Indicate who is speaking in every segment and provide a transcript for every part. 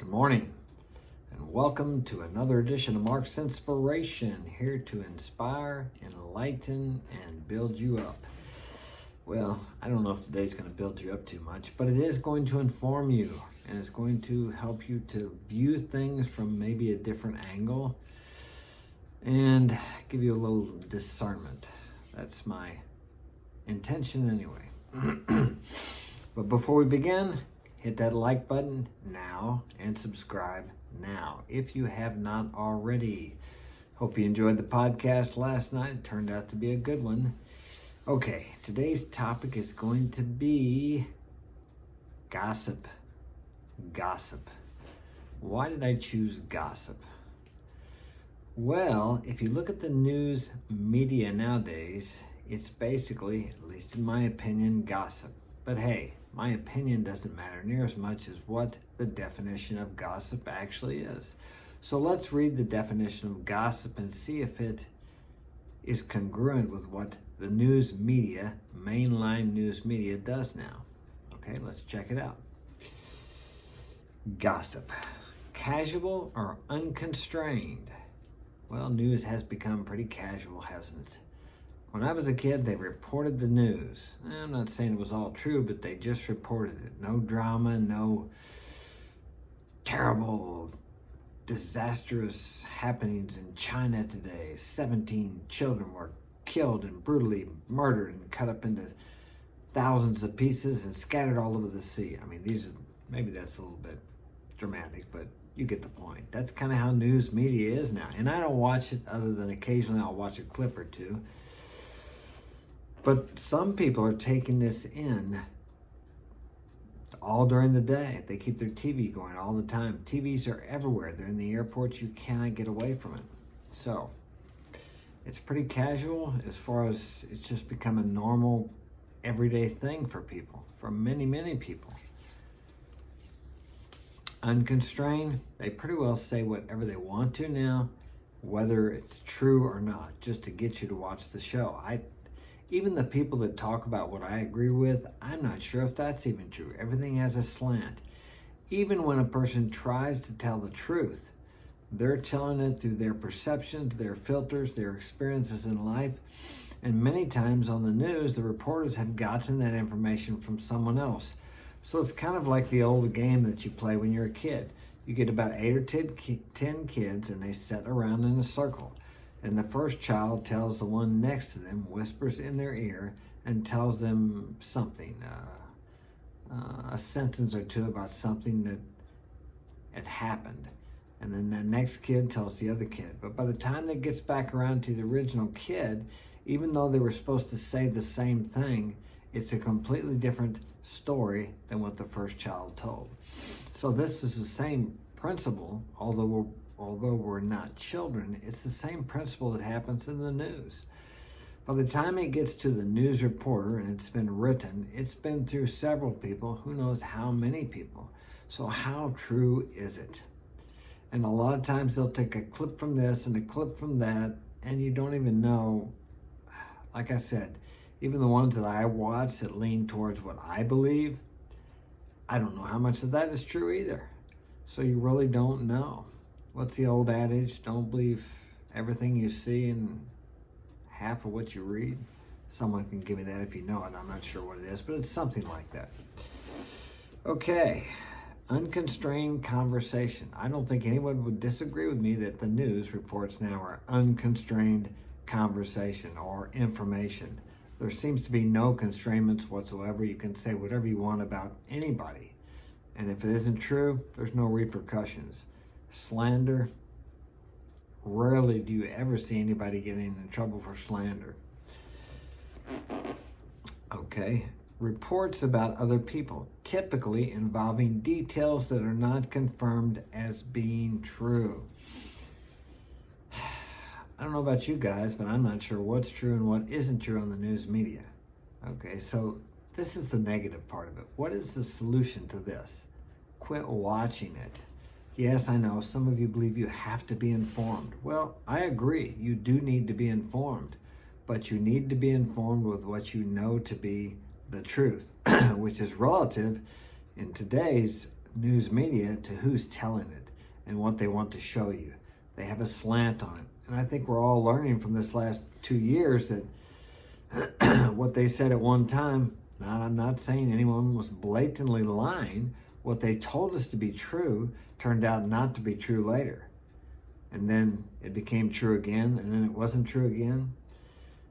Speaker 1: Good morning, and welcome to another edition of Mark's Inspiration, here to inspire, enlighten, and build you up. Well, I don't know if today's going to build you up too much, but it is going to inform you, and it's going to help you to view things from maybe a different angle, and give you a little discernment. That's my intention anyway. But before we begin, hit that like button now and subscribe now if you have not already. Hope you enjoyed the podcast last night. It turned out to be a good one. Okay, today's topic is going to be gossip. Gossip. Why did I choose gossip? Well, if you look at the news media nowadays, it's basically, at least in my opinion, gossip. But hey, my opinion doesn't matter near as much as what the definition of gossip actually is. So let's read the definition of gossip and see if it is congruent with what the news media, mainline news media, does now. Okay, let's check it out. Gossip. Casual or unconstrained? Well, news has become pretty casual, hasn't it? When I was a kid, they reported the news. I'm not saying it was all true, but they just reported it. No drama, no terrible, disastrous happenings in China today. 17 children were killed and brutally murdered and cut up into thousands of pieces and scattered all over the sea. I mean, maybe that's a little bit dramatic, but you get the point. That's kind of how news media is now. And I don't watch it other than occasionally I'll watch a clip or two. But some people are taking this in all during the day. They keep their TV going all the time. TVs are everywhere. They're in the airports. You cannot get away from it. So it's pretty casual as far as it's just become a normal, everyday thing for people, for many, many people. Unconstrained, they pretty well say whatever they want to now, whether it's true or not, just to get you to watch the show. Even the people that talk about what I agree with, I'm not sure if that's even true. Everything has a slant. Even when a person tries to tell the truth, they're telling it through their perceptions, their filters, their experiences in life. And many times on the news, the reporters have gotten that information from someone else. So it's kind of like the old game that you play when you're a kid. You get about 8 or 10 kids and they sit around in a circle. And the first child tells the one next to them, whispers in their ear, and tells them something, a sentence or two about something that had happened. And then the next kid tells the other kid. But by the time it gets back around to the original kid, even though they were supposed to say the same thing, it's a completely different story than what the first child told. So this is the same principle, although we're not children, it's the same principle that happens in the news. By the time it gets to the news reporter and it's been written, it's been through several people, who knows how many people. So how true is it? And a lot of times they'll take a clip from this and a clip from that, and you don't even know. Like I said, even the ones that I watch that lean towards what I believe, I don't know how much of that is true either. So you really don't know. What's the old adage? Don't believe everything you see and half of what you read. Someone can give me that if you know it. I'm not sure what it is, but it's something like that. Okay, unconstrained conversation. I don't think anyone would disagree with me that the news reports now are unconstrained conversation or information. There seems to be no constraints whatsoever. You can say whatever you want about anybody. And if it isn't true, there's no repercussions. Slander, rarely do you ever see anybody getting in trouble for slander. Okay, reports about other people, typically involving details that are not confirmed as being true. I don't know about you guys, but I'm not sure what's true and what isn't true on the news media. Okay, so this is the negative part of it. What is the solution to this? Quit watching it. Yes, I know some of you believe you have to be informed. Well, I agree. You do need to be informed, but you need to be informed with what you know to be the truth, which is relative in today's news media to who's telling it and what they want to show you. They have a slant on it. And I think we're all learning from this last 2 years that what they said at one time, I'm not saying anyone was blatantly lying, what they told us to be true turned out not to be true later. And then it became true again, and then it wasn't true again.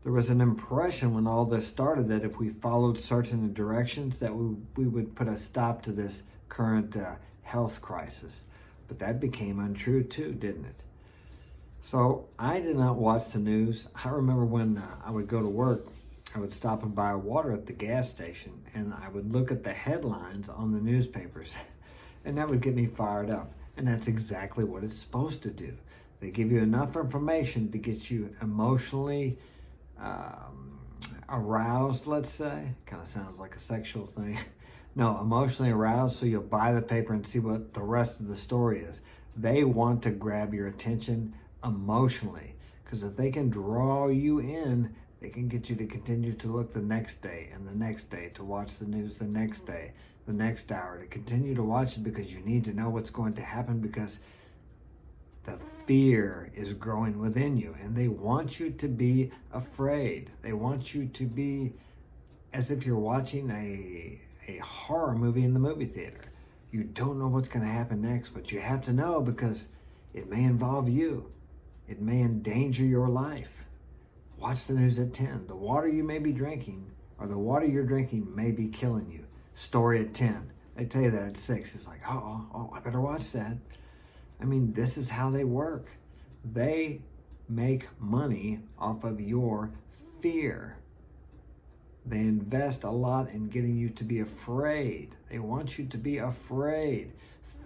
Speaker 1: There was an impression when all this started that if we followed certain directions that we would put a stop to this current health crisis. But that became untrue too, didn't it? So I did not watch the news. I remember when I would go to work, I would stop and buy water at the gas station, and I would look at the headlines on the newspapers, and that would get me fired up. And that's exactly what it's supposed to do. They give you enough information to get you emotionally aroused, let's say. Kind of sounds like a sexual thing. No, emotionally aroused, so you'll buy the paper and see what the rest of the story is. They want to grab your attention emotionally, because if they can draw you in, they can get you to continue to look the next day and the next day, to watch the news the next day, the next hour, to continue to watch it because you need to know what's going to happen, because the fear is growing within you, and they want you to be afraid. They want you to be as if you're watching a horror movie in the movie theater. You don't know what's going to happen next, but you have to know because it may involve you. It may endanger your life. Watch the news at 10. The water you may be drinking, or the water you're drinking, may be killing you. Story at 10. They tell you that at 6. It's like, oh, I better watch that. I mean, this is how they work. They make money off of your fear. They invest a lot in getting you to be afraid. They want you to be afraid.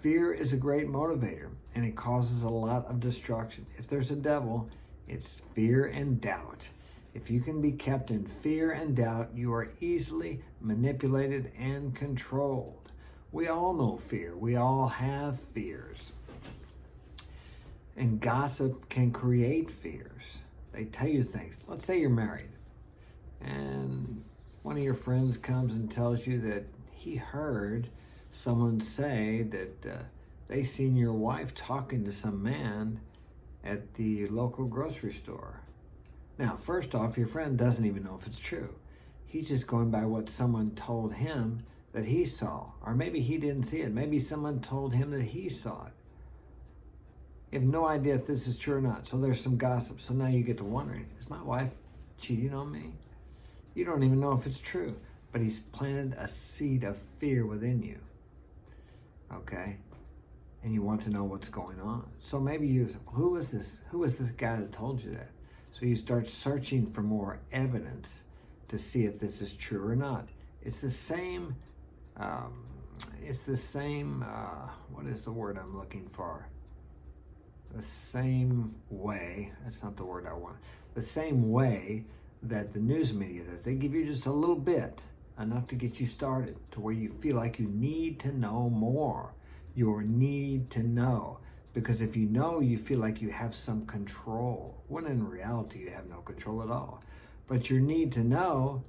Speaker 1: Fear is a great motivator, and it causes a lot of destruction. If there's a devil, it's fear and doubt. If you can be kept in fear and doubt, you are easily manipulated and controlled. We all know fear. We all have fears. And gossip can create fears. They tell you things. Let's say you're married, and one of your friends comes and tells you that he heard someone say that they seen your wife talking to some man at the local grocery store. Now, first off, your friend doesn't even know if it's true. He's just going by what someone told him that he saw. Or maybe he didn't see it. Maybe someone told him that he saw it. You have no idea if this is true or not. So there's some gossip. So now you get to wondering, is my wife cheating on me? You don't even know if it's true, but he's planted a seed of fear within you. Okay? And you want to know what's going on. So maybe who was this guy that told you that? So you start searching for more evidence to see if this is true or not. It's the same, what is the word I'm looking for? The same way, that's not the word I want. The same way that the news media does. They give you just a little bit, enough to get you started, to where you feel like you need to know more. Your need to know. Because if you know, you feel like you have some control, when in reality you have no control at all. But your need to know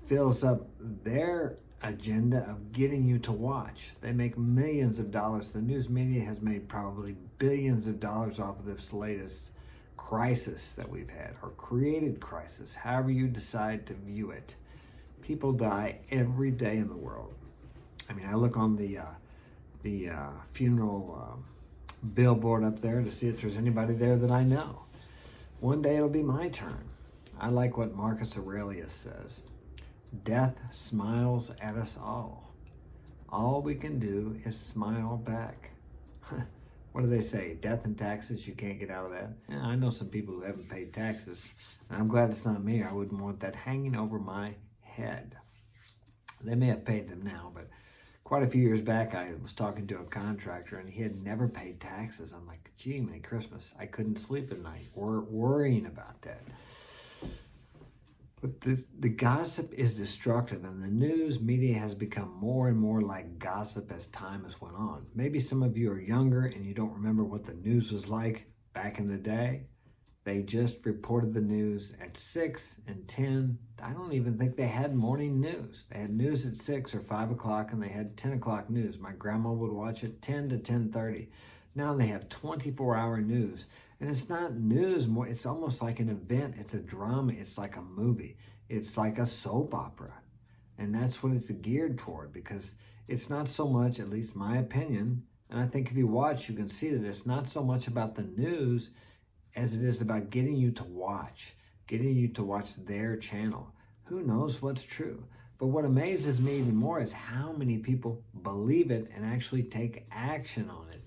Speaker 1: fills up their agenda of getting you to watch. They make millions of dollars. The news media has made probably billions of dollars off of this latest crisis that we've had, or created crisis, however you decide to view it. People die every day in the world. I mean, I look on the funeral billboard up there to see if there's anybody there that I know. One day it'll be my turn. I like what Marcus Aurelius says. Death smiles at us all. All we can do is smile back. What do they say? Death and taxes, you can't get out of that. Yeah, I know some people who haven't paid taxes. And I'm glad it's not me. I wouldn't want that hanging over my head. They may have paid them now, but quite a few years back, I was talking to a contractor, and he had never paid taxes. I'm like, gee, Merry Christmas. I couldn't sleep at night worrying about that. But the gossip is destructive, and the news media has become more and more like gossip as time has went on. Maybe some of you are younger and you don't remember what the news was like back in the day. They just reported the news at 6 and 10. I don't even think they had morning news. They had news at 6 or 5 o'clock, and they had 10 o'clock news. My grandma would watch it 10 to 10:30. Now they have 24-hour news. And it's not news more. It's almost like an event. It's a drama. It's like a movie. It's like a soap opera. And that's what it's geared toward, because it's not so much, at least my opinion, and I think if you watch, you can see that it's not so much about the news as it is about getting you to watch their channel. Who knows what's true? But what amazes me even more is how many people believe it and actually take action on it.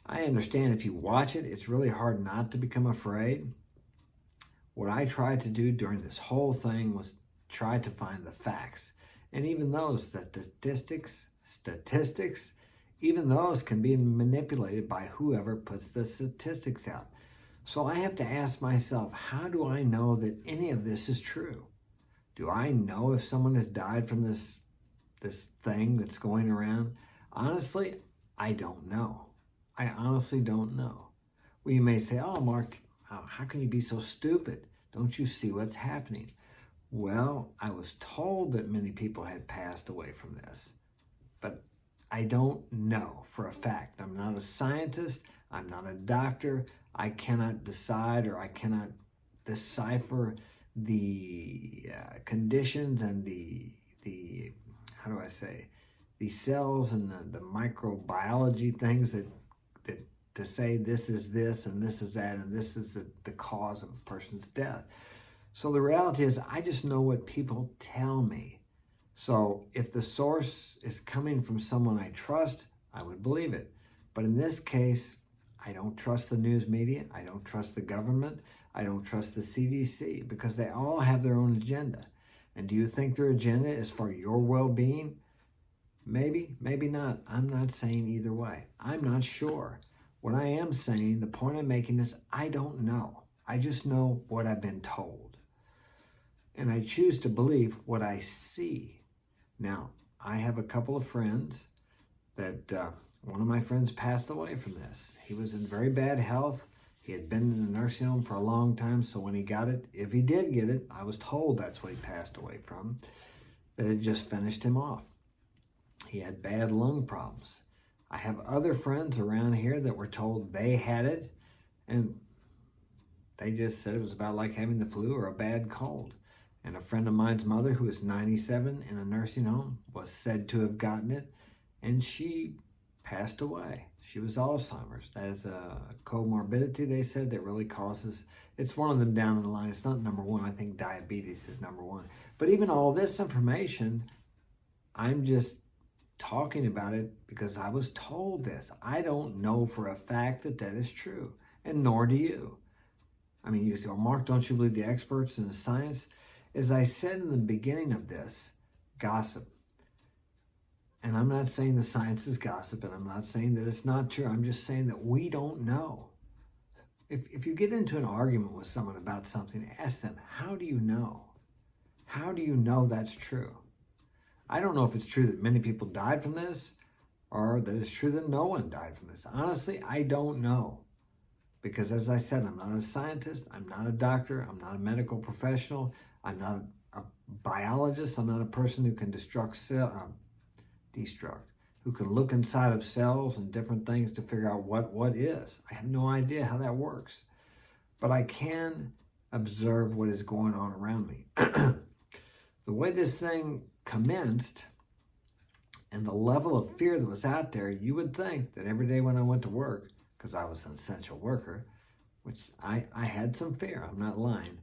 Speaker 1: I understand if you watch it, it's really hard not to become afraid. What I tried to do during this whole thing was try to find the facts. And even those statistics, even those can be manipulated by whoever puts the statistics out. So I have to ask myself, how do I know that any of this is true? Do I know if someone has died from this thing that's going around? Honestly, I don't know. I honestly don't know. Well, you may say, oh, Mark, how can you be so stupid? Don't you see what's happening? Well, I was told that many people had passed away from this, but I don't know for a fact. I'm not a scientist. I'm not a doctor. I cannot decide, or I cannot decipher the conditions and the how do I say, the cells and the microbiology things that to say this is this and this is that and this is the cause of a person's death. So the reality is, I just know what people tell me. So if the source is coming from someone I trust, I would believe it. But in this case, I don't trust the news media. I don't trust the government. I don't trust the CDC, because they all have their own agenda. And do you think their agenda is for your well-being? Maybe, maybe not. I'm not saying either way. I'm not sure. What I am saying, the point I'm making is, I don't know. I just know what I've been told. And I choose to believe what I see. Now, I have a couple of friends that one of my friends passed away from this. He was in very bad health. He had been in a nursing home for a long time, so when he got it, if he did get it, I was told that's what he passed away from, that it just finished him off. He had bad lung problems. I have other friends around here that were told they had it, and they just said it was about like having the flu or a bad cold. And a friend of mine's mother, who was 97 in a nursing home, was said to have gotten it, and she passed away. She was Alzheimer's. That is a comorbidity, they said, that really causes, it's one of them down the line. It's not number one. I think diabetes is number one. But even all this information, I'm just talking about it because I was told this. I don't know for a fact that that is true, and nor do you. I mean, you say, well, Mark, don't you believe the experts in the science? As I said in the beginning of this, gossip. And I'm not saying the science is gossip, and I'm not saying that it's not true. I'm just saying that we don't know. If you get into an argument with someone about something, ask them, how do you know? How do you know that's true? I don't know if it's true that many people died from this, or that it's true that no one died from this. Honestly, I don't know. Because as I said, I'm not a scientist, I'm not a doctor, I'm not a medical professional, I'm not a biologist, I'm not a person who can who can look inside of cells and different things to figure out what is. I have no idea how that works. But I can observe what is going on around me. The way this thing commenced and the level of fear that was out there, you would think that every day when I went to work, because I was an essential worker, which I had some fear, I'm not lying,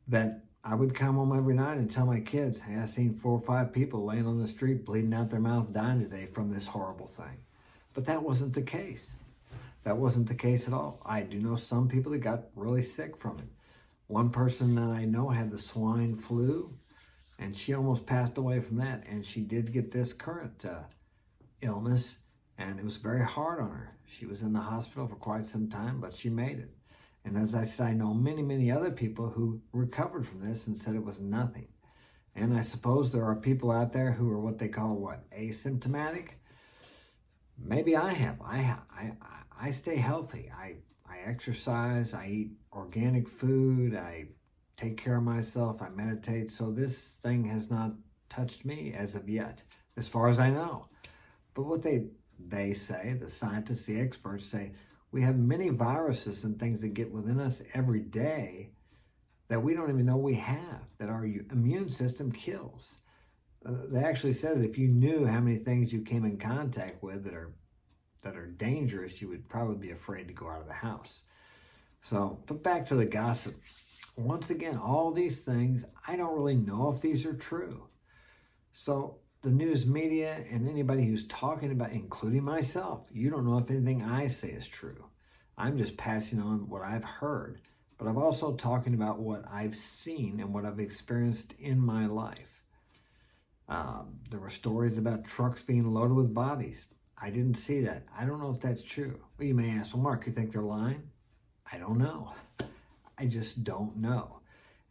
Speaker 1: that I would come home every night and tell my kids, hey, I seen 4 or 5 people laying on the street, bleeding out their mouth, dying today from this horrible thing. But that wasn't the case. That wasn't the case at all. I do know some people that got really sick from it. One person that I know had the swine flu, and she almost passed away from that. And she did get this current illness, and it was very hard on her. She was in the hospital for quite some time, but she made it. And as I said, I know many, many other people who recovered from this and said it was nothing. And I suppose there are people out there who are what they call, asymptomatic? Maybe I have. I stay healthy. I exercise, I eat organic food, I take care of myself, I meditate. So this thing has not touched me as of yet, as far as I know. But what they say, the scientists, the experts say, we have many viruses and things that get within us every day that we don't even know we have, that our immune system kills. They actually said that if you knew how many things you came in contact with that are dangerous, you would probably be afraid to go out of the house. So, but back to the gossip. Once again, all these things, I don't really know if these are true. So the news media and anybody who's talking about, including myself, you don't know if anything I say is true. I'm just passing on what I've heard, but I'm also talking about what I've seen and what I've experienced in my life. There were stories about trucks being loaded with bodies. I didn't see that. I don't know if that's true. Well, you may ask, well, Mark, you think they're lying? I don't know. I just don't know.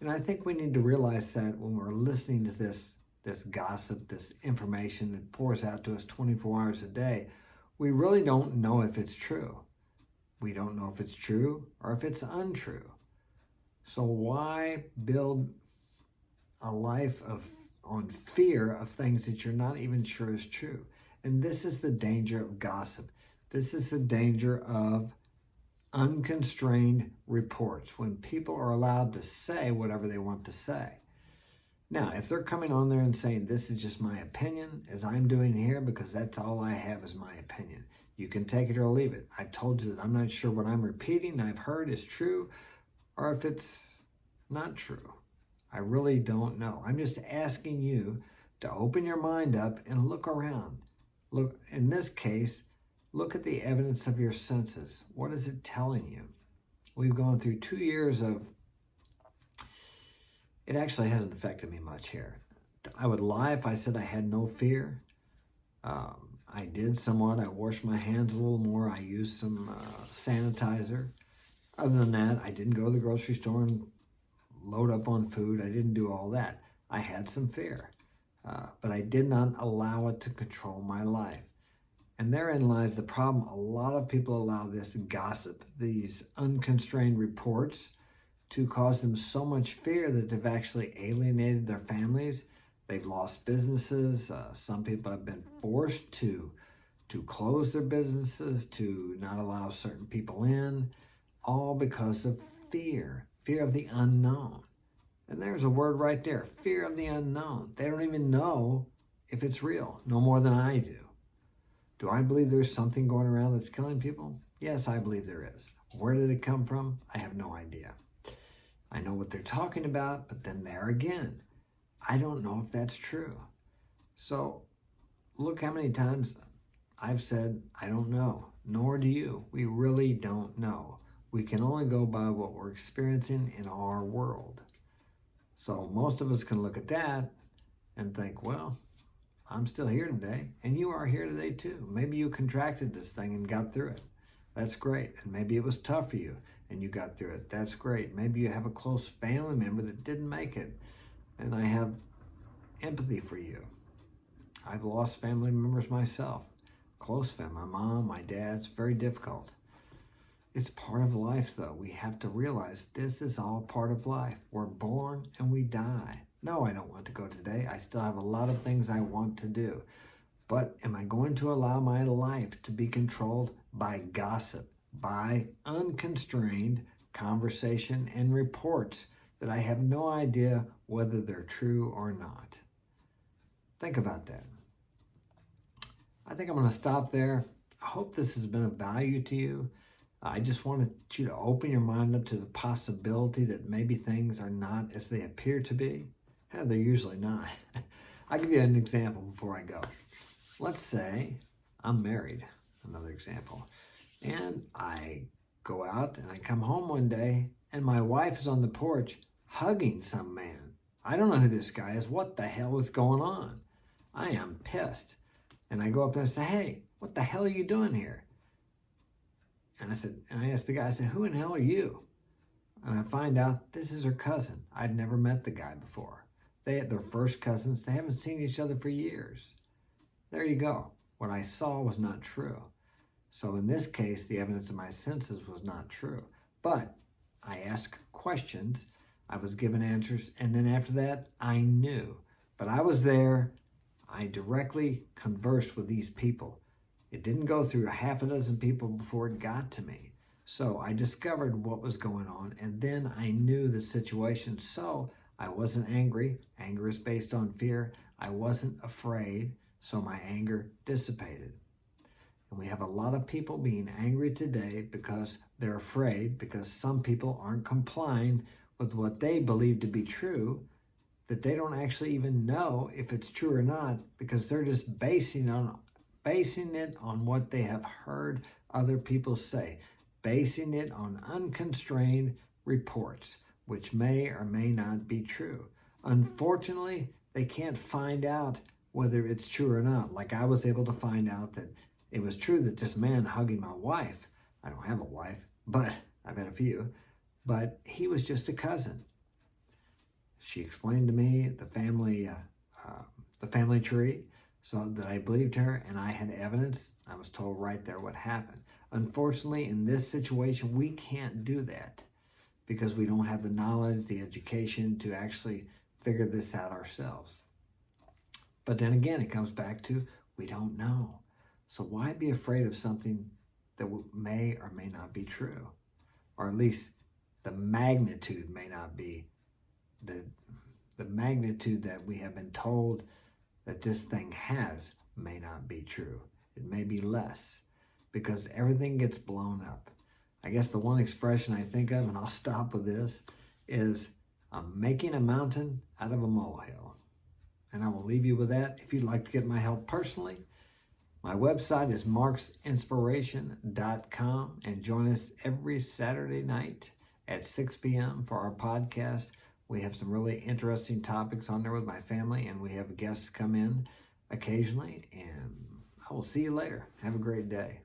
Speaker 1: And I think we need to realize that when we're listening to this gossip, this information that pours out to us 24 hours a day, we really don't know if it's true. We don't know if it's true or if it's untrue. So why build a life on fear of things that you're not even sure is true? And this is the danger of gossip. This is the danger of unconstrained reports, when people are allowed to say whatever they want to say. Now, if they're coming on there and saying, this is just my opinion, as I'm doing here, because that's all I have is my opinion, you can take it or leave it. I've told you that I'm not sure what I'm repeating, I've heard is true, or if it's not true. I really don't know. I'm just asking you to open your mind up and look around. Look, in this case, look at the evidence of your senses. What is it telling you? We've gone through 2 years of, it actually hasn't affected me much here. I would lie if I said I had no fear. I did somewhat. I washed my hands a little more. I used some sanitizer. Other than that, I didn't go to the grocery store and load up on food. I didn't do all that. I had some fear, but I did not allow it to control my life. And therein lies the problem. A lot of people allow this gossip, these unconstrained reports, to cause them so much fear that they've actually alienated their families. They've lost businesses. Some people have been forced to close their businesses, to not allow certain people in, all because of fear of the unknown. And there's a word right there, fear of the unknown. They don't even know if it's real, no more than I do. Do I believe there's something going around that's killing people? Yes, I believe there is. Where did it come from? I have no idea. I know what they're talking about, but then there again, I don't know if that's true. So look how many times I've said, I don't know, nor do you. We really don't know. We can only go by what we're experiencing in our world. So most of us can look at that and think, well, I'm still here today, and you are here today too. Maybe you contracted this thing and got through it. That's great. And maybe it was tough for you and you got through it. That's great. Maybe you have a close family member that didn't make it, and I have empathy for you. I've lost family members myself. Close family, my mom, my dad. It's very difficult. It's part of life, though. We have to realize this is all part of life. We're born and we die. No, I don't want to go today. I still have a lot of things I want to do. But am I going to allow my life to be controlled by gossip, by unconstrained conversation and reports that I have no idea whether they're true or not? Think about that. I think I'm going to stop there. I hope this has been of value to you. I just wanted you to open your mind up to the possibility that maybe things are not as they appear to be. They're usually not. I'll give you an example before I go. Let's say I'm married, another example, and I go out and I come home one day and my wife is on the porch hugging some man. I don't know who this guy is. What the hell is going on? I am pissed. And I go up there and say, hey, what the hell are you doing here? And I asked the guy, I said, who in hell are you? And I find out this is her cousin. I'd never met the guy before. They're first cousins. They haven't seen each other for years. There you go. What I saw was not true. So in this case, the evidence of my senses was not true. But I asked questions, I was given answers, and then after that, I knew. But I was there, I directly conversed with these people. It didn't go through a half a dozen people before it got to me. So I discovered what was going on, and then I knew the situation. So I wasn't angry. Anger is based on fear. I wasn't afraid, so my anger dissipated. And we have a lot of people being angry today because they're afraid, because some people aren't complying with what they believe to be true, that they don't actually even know if it's true or not, because they're just basing it on what they have heard other people say, basing it on unconstrained reports, which may or may not be true. Unfortunately, they can't find out whether it's true or not. Like I was able to find out that it was true that this man hugging my wife, I don't have a wife, but I've had a few, but he was just a cousin. She explained to me the family tree, so that I believed her, and I had evidence. I was told right there what happened. Unfortunately, in this situation, we can't do that because we don't have the knowledge, the education to actually figure this out ourselves. But then again, it comes back to we don't know. So why be afraid of something that may or may not be true? Or at least the magnitude may not be the magnitude that we have been told that this thing has may not be true. It may be less because everything gets blown up. I guess the one expression I think of, and I'll stop with this, is making a mountain out of a molehill. And I will leave you with that. If you'd like to get my help personally, my website is marksinspiration.com, and join us every Saturday night at 6 p.m. for our podcast. We have some really interesting topics on there with my family, and we have guests come in occasionally, and I will see you later. Have a great day.